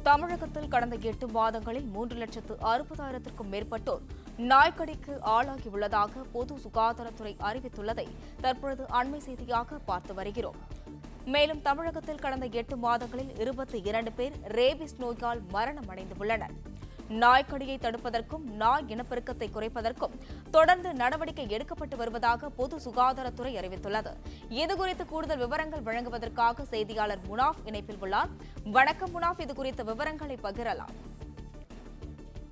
தமிழகத்தில் கடந்த 8 மாதங்களில் 3,60,000க்கும் மேற்பட்டோர் நாய்க்கடிக்கு ஆளாகியுள்ளதாக பொது சுகாதாரத்துறை அறிவித்துள்ளதை தற்பொழுது அண்மை செய்தியாக பார்த்து வருகிறோம். மேலும் தமிழகத்தில் கடந்த 8 மாதங்களில் 22 பேர் ரேபிஸ் நோயால் மரணமடைந்துள்ளனர். நாய்க்கடியை தடுப்பதற்கும் நாய் இனப்பெருக்கத்தை குறைப்பதற்கும் தொடர்ந்து நடவடிக்கை எடுக்கப்பட்டு வருவதாக பொது சுகாதாரத்துறை அறிவித்துள்ளது. இதுகுறித்து கூடுதல் விவரங்கள் வழங்குவதற்காக செய்தியாளர் முனாஃப் இணைப்பில் உள்ளார். வணக்கம் முனாஃப், இதுகுறித்த விவரங்களை பகிரலாம்.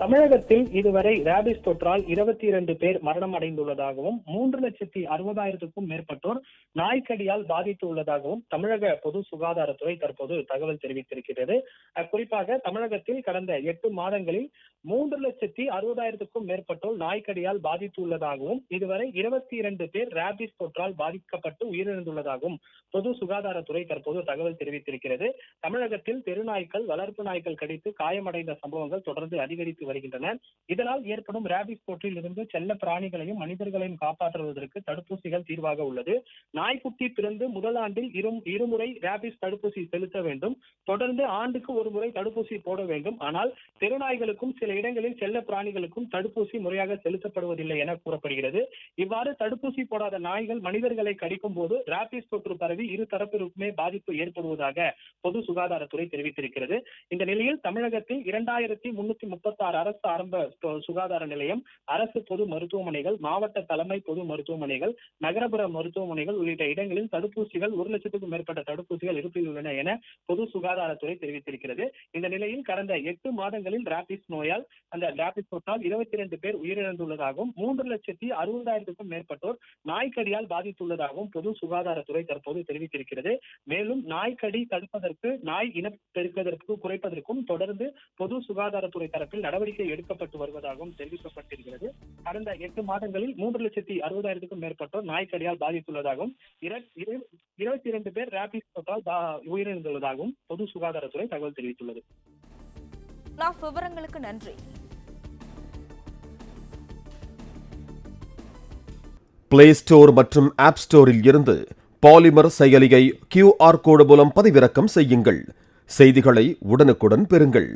தமிழகத்தில் இதுவரை ரேபிஸ் தொற்றால் 22 பேர் மரணம் அடைந்துள்ளதாகவும் 3,60,000க்கும் மேற்பட்டோர் நாய்க்கடியால் பாதித்துள்ளதாகவும் தமிழக பொது சுகாதாரத்துறை தற்போது தகவல் தெரிவித்திருக்கிறது. குறிப்பாக தமிழகத்தில் கடந்த 8 மாதங்களில் 3,60,000க்கும் மேற்பட்டோர் நாய்க்கடியால் பாதித்துள்ளதாகவும் இதுவரை 22 பேர் ரேபிஸ் தொற்றால் பாதிக்கப்பட்டு உயிரிழந்துள்ளதாகவும் பொது சுகாதாரத்துறை தற்போது தகவல் தெரிவித்திருக்கிறது. தமிழகத்தில் தெருநாய்கள், வளர்ப்பு நாய்கள் கடித்து காயமடைந்த சம்பவங்கள் தொடர்ந்து அதிகரித்து வருகின்றன. இதனால் ஏற்படும் ரேபிஸ் தொற்றில் இருந்து செல்ல பிராணிகளையும் மனிதர்களையும் காப்பாற்றுவதற்கு தடுப்பூசிகள் தீர்வாக உள்ளது. நாய்க்குட்டி பிறந்து முதல் ஆண்டில் இருமுறை ரேபிஸ் தடுப்பூசி செலுத்த வேண்டும். தொடர்ந்து ஆண்டுக்கு ஒரு முறை தடுப்பூசி போட வேண்டும். ஆனால் தெருநாய்களுக்கும் சில இடங்களில் செல்ல பிராணிகளுக்கும் தடுப்பூசி முறையாக செலுத்தப்படுவதில்லை என கூறப்படுகிறது. இவ்வாறு தடுப்பூசி போடாத நாய்கள் மனிதர்களை கடிக்கும் போது ரேபிஸ் தொற்று பரவி இரு தரப்பிற்குமே பாதிப்பு ஏற்படுவதாக பொது சுகாதாரத்துறை தெரிவித்திருக்கிறது. இந்த நிலையில் தமிழகத்தில் 2336 அரசு ஆரம்ப சுகாதார நிலையம், அரசு பொது மருத்துவமனைகள், மாவட்ட தலைமை பொது மருத்துவமனைகள், நகரப்புற மருத்துவமனைகள் உள்ளிட்ட இடங்களில் தடுப்பூசிகள் 1,00,000க்கும் மேற்பட்ட தடுப்பூசிகள் இருப்பில் உள்ளன என பொது சுகாதாரத்துறை தெரிவித்திருக்கிறது. இந்த நிலையில் கடந்த 8 மாதங்களில் ரேபிஸ் நோயால் அந்த ரேபிஸ் தொற்றால் 22 பேர் உயிரிழந்துள்ளதாகவும் 3,60,000க்கும் மேற்பட்டோர் நாய்க்கடியால் பாதித்துள்ளதாகவும் பொது சுகாதாரத்துறை தற்போது தெரிவித்திருக்கிறது. மேலும் நாய்க்கடி தடுப்பதற்கு, நாய் இனப்பெருக்கத்திற்கு குறைப்பதற்கும் தொடர்ந்து பொது சுகாதாரத்துறை தரப்பில் நடவடிக்கை எடுக்கப்பட்டு வருவதாகவும் தெரிவிக்கப்பட்டிருக்கிறது. கடந்த 8 மாதங்களில் 3,60,000க்கும் மேற்பட்டோர் நாய்க்கடியால் பாதித்துள்ளதாகவும் 22 பேர் ரேபிஸ் தொற்றால் உயிரிழந்துள்ளதாகவும் பொது சுகாதாரத்துறை தகவல் தெரிவித்துள்ளது. விவரங்களுக்கு நன்றி. பிளே ஸ்டோர் மற்றும் ஆப் ஸ்டோரில் இருந்து பாலிமர் செயலியை QR கோடு மூலம் பதிவிறக்கம் செய்யுங்கள். செய்திகளை உடனுக்குடன் பெறுங்கள்.